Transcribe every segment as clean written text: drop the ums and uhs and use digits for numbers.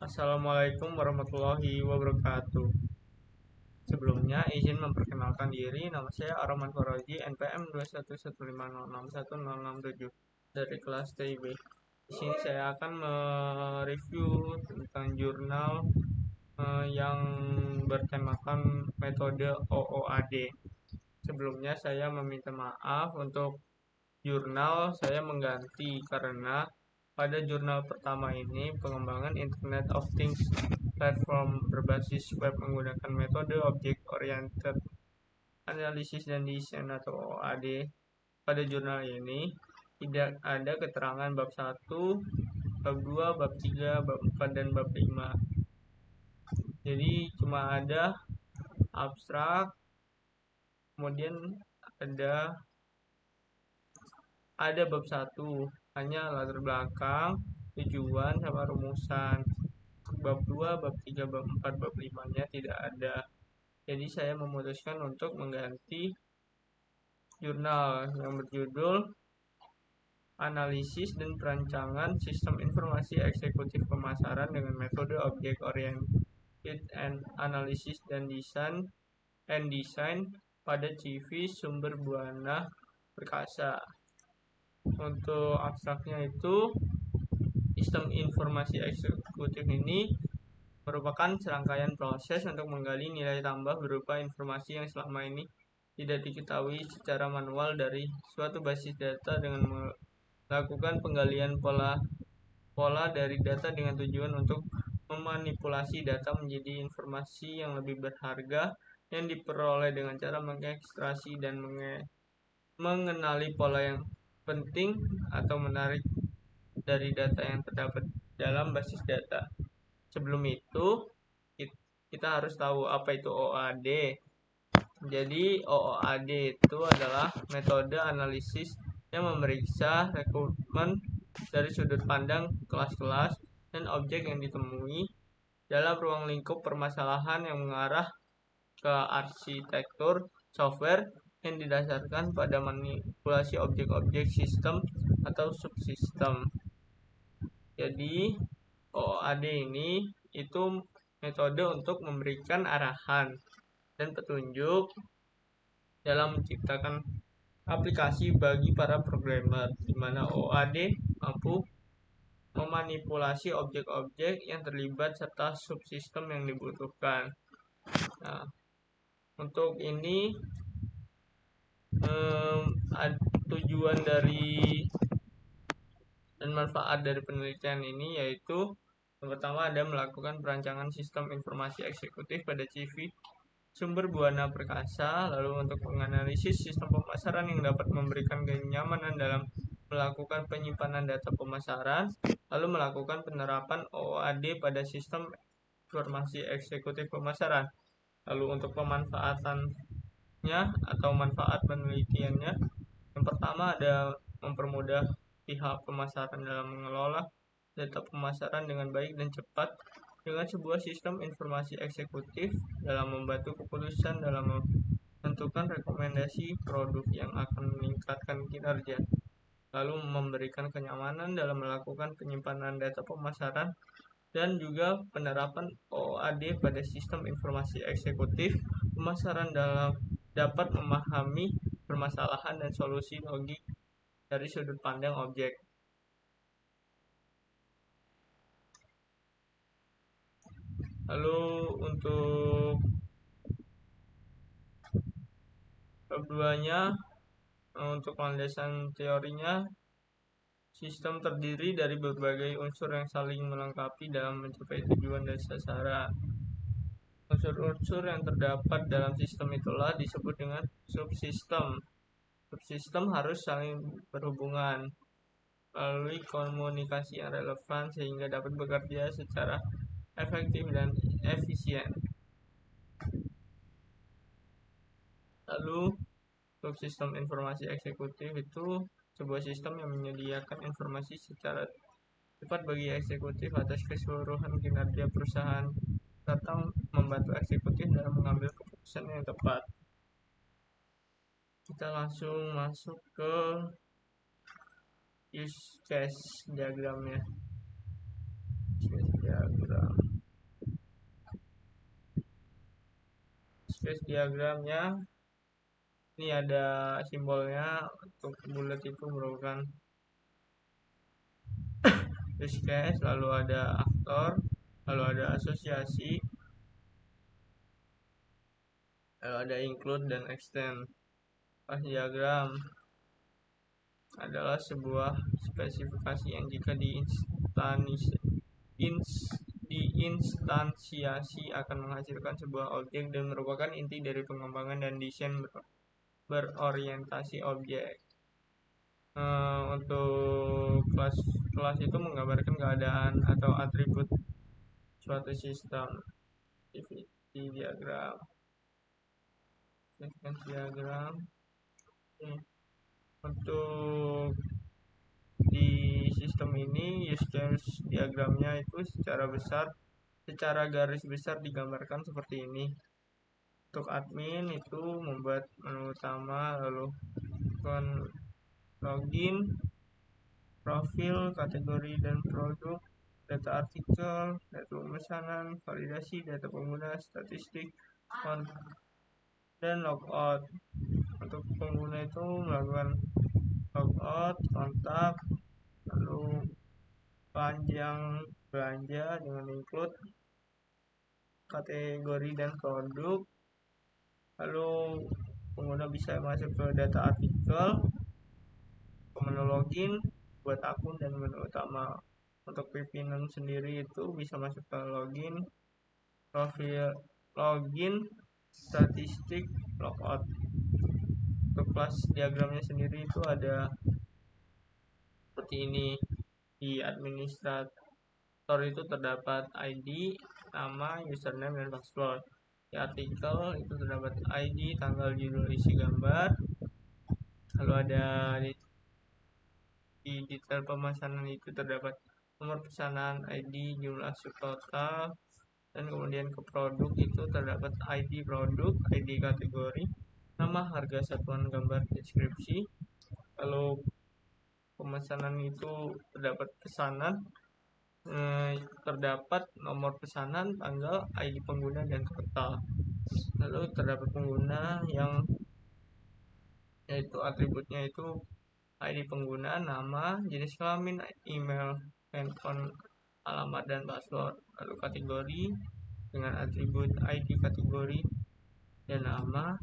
Assalamualaikum warahmatullahi wabarakatuh. Sebelumnya izin memperkenalkan diri, nama saya Arman Faraji, NPM 21150610667 dari kelas TIB. Di sini saya akan mereview tentang jurnal yang bertemakan metode OOAD. Sebelumnya saya meminta maaf untuk jurnal saya mengganti karena pada jurnal pertama ini pengembangan Internet of Things platform berbasis web menggunakan metode Object Oriented Analysis dan Design atau OOAD. Pada jurnal ini tidak ada keterangan bab 1, bab 2, bab 3, bab 4, dan bab 5. Jadi cuma ada abstrak, kemudian ada bab 1 hanya latar belakang, tujuan, sama rumusan. Bab 2, bab 3, bab 4, bab 5-nya tidak ada. Jadi saya memutuskan untuk mengganti jurnal yang berjudul Analisis dan Perancangan Sistem Informasi Eksekutif Pemasaran dengan Metode Object Oriented Analysis dan Design pada CV Sumber Buana Perkasa. Untuk abstraknya itu, sistem informasi eksekutif ini merupakan serangkaian proses untuk menggali nilai tambah berupa informasi yang selama ini tidak diketahui secara manual dari suatu basis data dengan melakukan penggalian pola dari data dengan tujuan untuk memanipulasi data menjadi informasi yang lebih berharga yang diperoleh dengan cara mengekstraksi dan mengenali pola yang penting atau menarik dari data yang terdapat dalam basis data. Sebelum itu, kita harus tahu apa itu OOAD. Jadi, OOAD itu adalah metode analisis yang memeriksa rekrutmen dari sudut pandang kelas-kelas dan objek yang ditemui dalam ruang lingkup permasalahan yang mengarah ke arsitektur software yang didasarkan pada manipulasi objek-objek sistem atau subsistem. Jadi, OOAD ini itu metode untuk memberikan arahan dan petunjuk dalam menciptakan aplikasi bagi para programmer, di mana OOAD mampu memanipulasi objek-objek yang terlibat serta subsistem yang dibutuhkan. Nah, untuk ini tujuan dari dan manfaat dari penelitian ini yaitu yang pertama ada melakukan perancangan sistem informasi eksekutif pada CV Sumber Buana Perkasa, lalu untuk menganalisis sistem pemasaran yang dapat memberikan kenyamanan dalam melakukan penyimpanan data pemasaran, lalu melakukan penerapan OOAD pada sistem informasi eksekutif pemasaran. Lalu untuk pemanfaatannya atau manfaat penelitiannya, yang pertama ada mempermudah pihak pemasaran dalam mengelola data pemasaran dengan baik dan cepat dengan sebuah sistem informasi eksekutif dalam membantu keputusan dalam menentukan rekomendasi produk yang akan meningkatkan kinerja, lalu memberikan kenyamanan dalam melakukan penyimpanan data pemasaran, dan juga penerapan OOAD pada sistem informasi eksekutif pemasaran dapat memahami permasalahan dan solusi logik dari sudut pandang objek. Lalu untuk bab 2-nya, untuk landasan teorinya, sistem terdiri dari berbagai unsur yang saling melengkapi dalam mencapai tujuan dan sasaran. Unsur-unsur yang terdapat dalam sistem itulah disebut dengan subsistem. Subsistem harus saling berhubungan melalui komunikasi yang relevan sehingga dapat bekerja secara efektif dan efisien. Lalu, subsistem informasi eksekutif itu sebuah sistem yang menyediakan informasi secara cepat bagi eksekutif atas keseluruhan kinerja perusahaan serta membantu eksekutif dalam mengambil keputusan yang tepat. Kita langsung masuk ke use case diagramnya. diagram. Space diagramnya ini ada simbolnya. Untuk bulat itu merupakan use case, lalu ada aktor, lalu ada asosiasi, lalu ada include dan extend. Pas diagram adalah sebuah spesifikasi yang jika diinstansiasi akan menghasilkan sebuah objek dan merupakan inti dari pengembangan dan desain berorientasi objek. Untuk kelas itu menggambarkan keadaan atau atribut suatu sistem. Activity diagram, sequence diagram. Untuk di sistem ini use case diagramnya itu secara garis besar digambarkan seperti ini. Untuk admin itu membuat menu utama, lalu login, profil, kategori dan produk, data artikel, data pemesanan, validasi, data pengguna, statistik, dan logout. Untuk pengguna itu melakukan logout, kontak, lalu panjang belanja dengan include, kategori dan produk, lalu pengguna bisa masuk ke data artikel, ke menu login, buat akun dan menu utama. Untuk pimpinan sendiri itu bisa masuk ke login, profil, login, statistik, logout. Untuk kelas diagramnya sendiri itu ada seperti ini. Di administrator itu terdapat ID, nama, username, dan password. Di artikel itu terdapat ID, tanggal, judul, isi gambar. Lalu ada di detail pemesanan itu terdapat nomor pesanan, ID, jumlah subtotal, dan kemudian ke produk itu terdapat ID produk, ID kategori, nama, harga, satuan gambar, deskripsi. Lalu pemesanan itu terdapat pesanan, terdapat nomor pesanan, tanggal, ID pengguna, dan total. Lalu terdapat pengguna yang yaitu atributnya itu ID pengguna, nama, jenis kelamin, email, handphone, alamat, dan password. Lalu kategori dengan atribut ID kategori dan nama.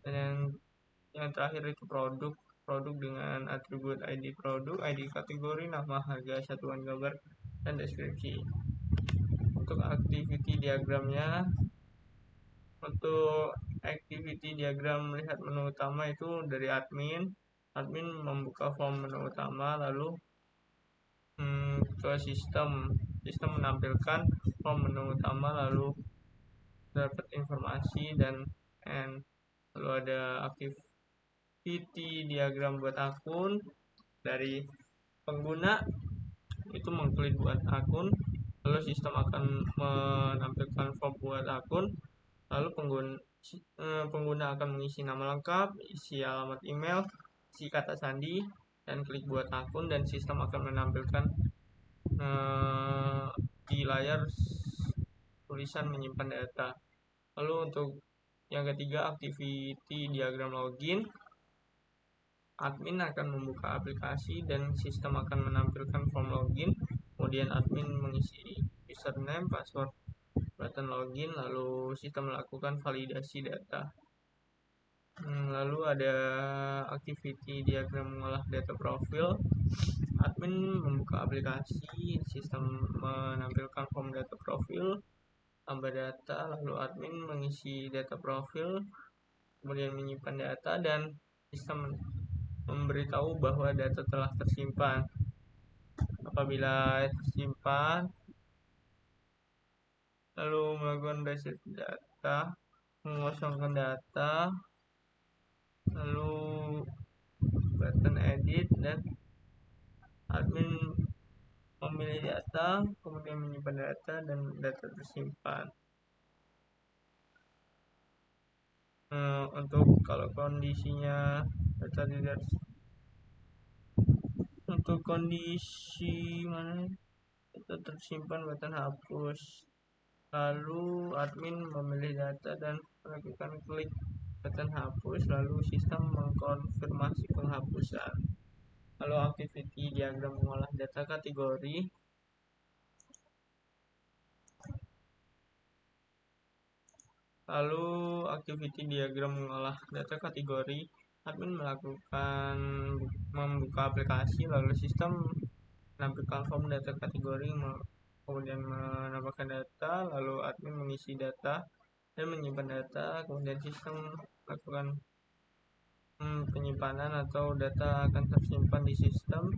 Dan yang terakhir itu produk dengan atribut ID produk, ID kategori, nama, harga, satuan gambar, dan deskripsi. Untuk activity diagramnya, untuk activity diagram melihat menu utama itu dari admin membuka form menu utama, lalu ke sistem menampilkan form menu utama, lalu dapat informasi dan lalu ada activity diagram buat akun. Dari pengguna itu mengklik buat akun, lalu sistem akan menampilkan form buat akun, lalu pengguna akan mengisi nama lengkap, isi alamat email, isi kata sandi, dan klik buat akun, dan sistem akan menampilkan di layar tulisan menyimpan data. Lalu untuk yang ketiga, activity diagram login. Admin akan membuka aplikasi dan sistem akan menampilkan form login. Kemudian admin mengisi username, password, button login, lalu sistem melakukan validasi data. Lalu ada activity diagram mengolah data profil. Admin membuka aplikasi, sistem menampilkan form data profil, tambah data, lalu admin mengisi data profil, kemudian menyimpan data, dan sistem memberitahu bahwa data telah tersimpan. Apabila tersimpan, lalu melakukan reset data, mengosongkan data, lalu button edit, dan admin memilih data, kemudian menyimpan data, dan data tersimpan. Untuk kalau kondisinya data tidak, untuk kondisi mana data tersimpan button hapus. Lalu admin memilih data dan melakukan klik button hapus, lalu sistem mengkonfirmasi penghapusan. Lalu activity diagram mengolah data kategori. Lalu activity diagram mengolah data kategori, admin melakukan membuka aplikasi, lalu sistem menampilkan form data kategori, kemudian menambahkan data, lalu admin mengisi data dan menyimpan data, kemudian sistem melakukan penyimpanan atau data akan tersimpan di sistem.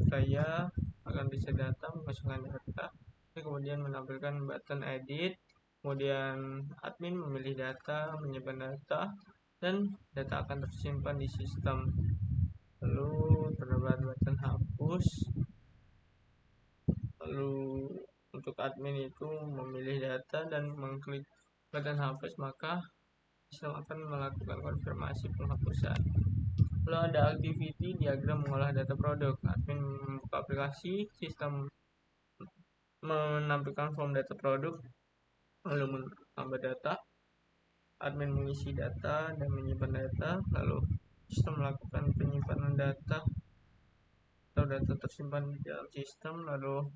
Saya akan bisa data, memasukkan data, kemudian menampilkan button edit, kemudian admin memilih data, menyimpan data, dan data akan tersimpan di sistem. Lalu terdapat button hapus. Lalu untuk admin itu memilih data dan mengklik button hapus, maka sistem akan melakukan konfirmasi penghapusan. Lalu ada activity diagram mengolah data produk. Admin membuka aplikasi, sistem menampilkan form data produk, lalu menambah data, admin mengisi data dan menyimpan data, lalu sistem melakukan penyimpanan data atau data tersimpan di dalam sistem. Lalu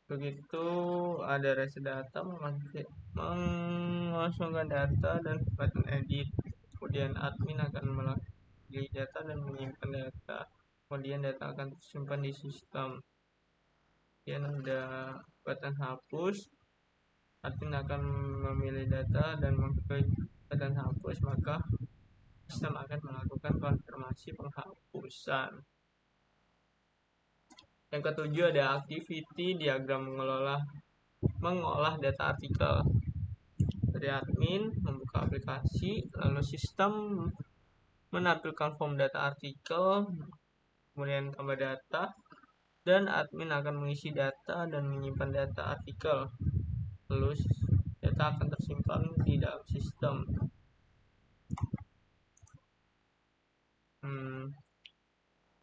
begitu ada rest data, mengosongkan data dan button edit, kemudian admin akan melakukan data dan menyimpan data, kemudian data akan tersimpan di sistem. Kemudian ada button hapus, admin akan memilih data dan mengklik button hapus, maka sistem akan melakukan konfirmasi penghapusan. Yang ketujuh ada activity diagram mengolah data artikel. Dari admin membuka aplikasi, lalu sistem menampilkan form data artikel, kemudian tambah data, dan admin akan mengisi data dan menyimpan data artikel. Lalu data akan tersimpan di dalam sistem.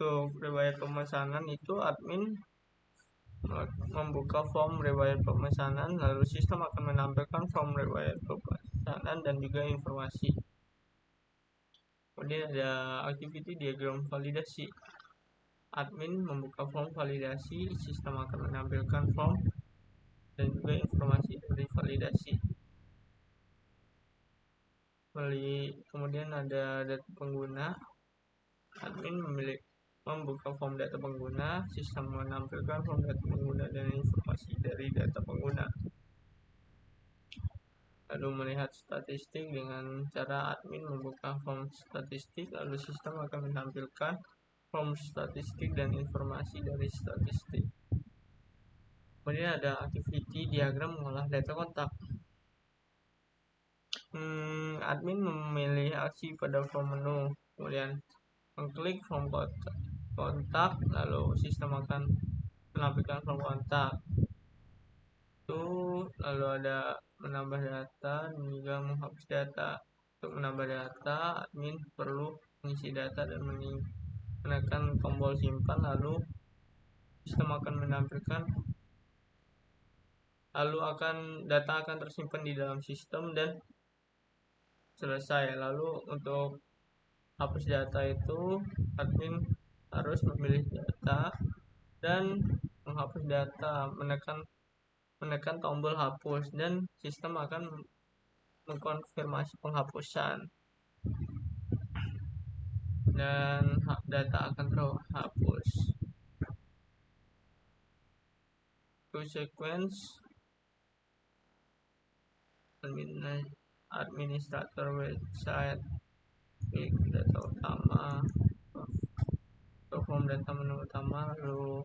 Untuk riwayat pemesanan itu admin membuka form riwayat pemesanan, lalu sistem akan menampilkan form riwayat pemesanan dan juga informasi. Kemudian ada activity diagram validasi. Admin membuka form validasi, sistem akan menampilkan form dan juga informasi dari validasi. Kemudian ada data pengguna. Admin membuka form data pengguna, sistem menampilkan form data pengguna dan informasi dari data pengguna. Lalu melihat statistik dengan cara admin membuka form statistik, lalu sistem akan menampilkan form statistik dan informasi dari statistik. Kemudian ada activity diagram mengolah data kontak. Admin memilih aksi pada form menu, kemudian mengklik form kontak, lalu sistem akan menampilkan form kontak. Lalu ada menambah data dan juga menghapus data. Untuk menambah data, admin perlu mengisi data dan menekan tombol simpan, lalu sistem akan menampilkan, data akan tersimpan di dalam sistem dan selesai. Lalu untuk hapus data itu admin harus memilih data dan menghapus data, menekan tombol hapus, dan sistem akan mengkonfirmasi penghapusan dan data akan terhapus. To sequence administrator website, klik data utama, form data menu utama, lalu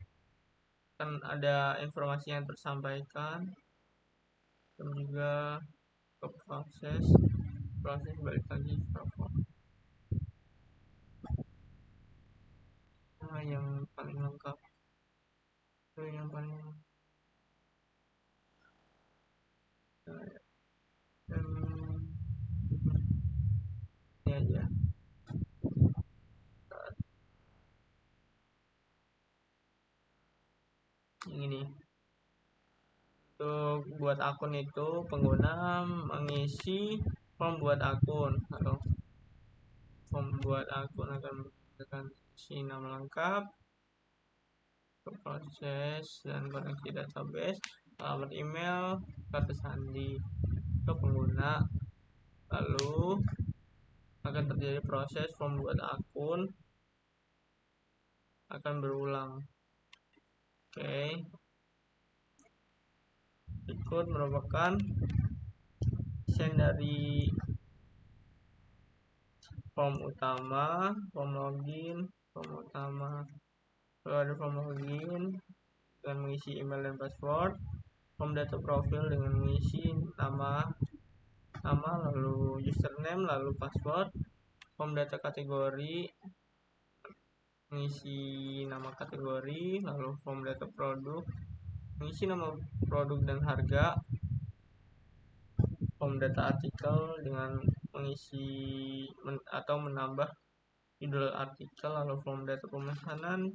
kan ada informasi yang tersampaikan dan juga ke proses balik lagi ke form. Yang paling lengkap itu yang paling ini aja. Ini untuk buat akun itu pengguna mengisi form buat akun. Lalu form buat akun akan menggunakan isi nama lengkap, proses dan koneksi database, alamat email, kata sandi ke pengguna. Lalu akan terjadi proses form buat akun akan berulang. Oke. Berikut merupakan desain dari form utama, form login, form utama. Lalu ada form login dengan mengisi email dan password, form data profil dengan mengisi nama, lalu username, lalu password, form data kategori mengisi nama kategori, lalu form data produk mengisi nama produk dan harga, form data artikel dengan mengisi atau menambah judul artikel, lalu form data pemesanan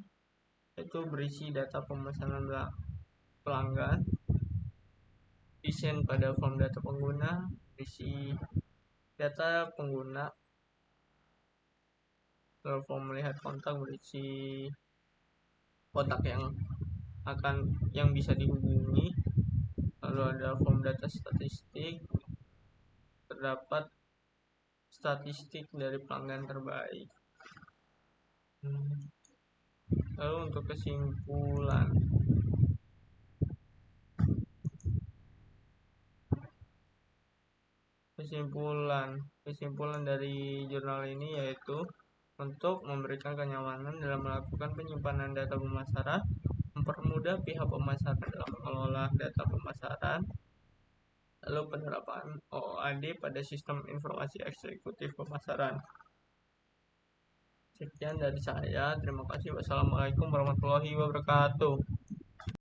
itu berisi data pemesanan pelanggan, desain pada form data pengguna berisi data pengguna, lalu form melihat kontak berisi kontak yang bisa dihubungi, lalu ada form data statistik, terdapat statistik dari pelanggan terbaik. Lalu untuk kesimpulan dari jurnal ini yaitu untuk memberikan kenyamanan dalam melakukan penyimpanan data pemasaran, mempermudah pihak pemasaran dalam mengelola data pemasaran, lalu penerapan OOAD pada sistem informasi eksekutif pemasaran. Sekian dari saya. Terima kasih. Wassalamualaikum warahmatullahi wabarakatuh.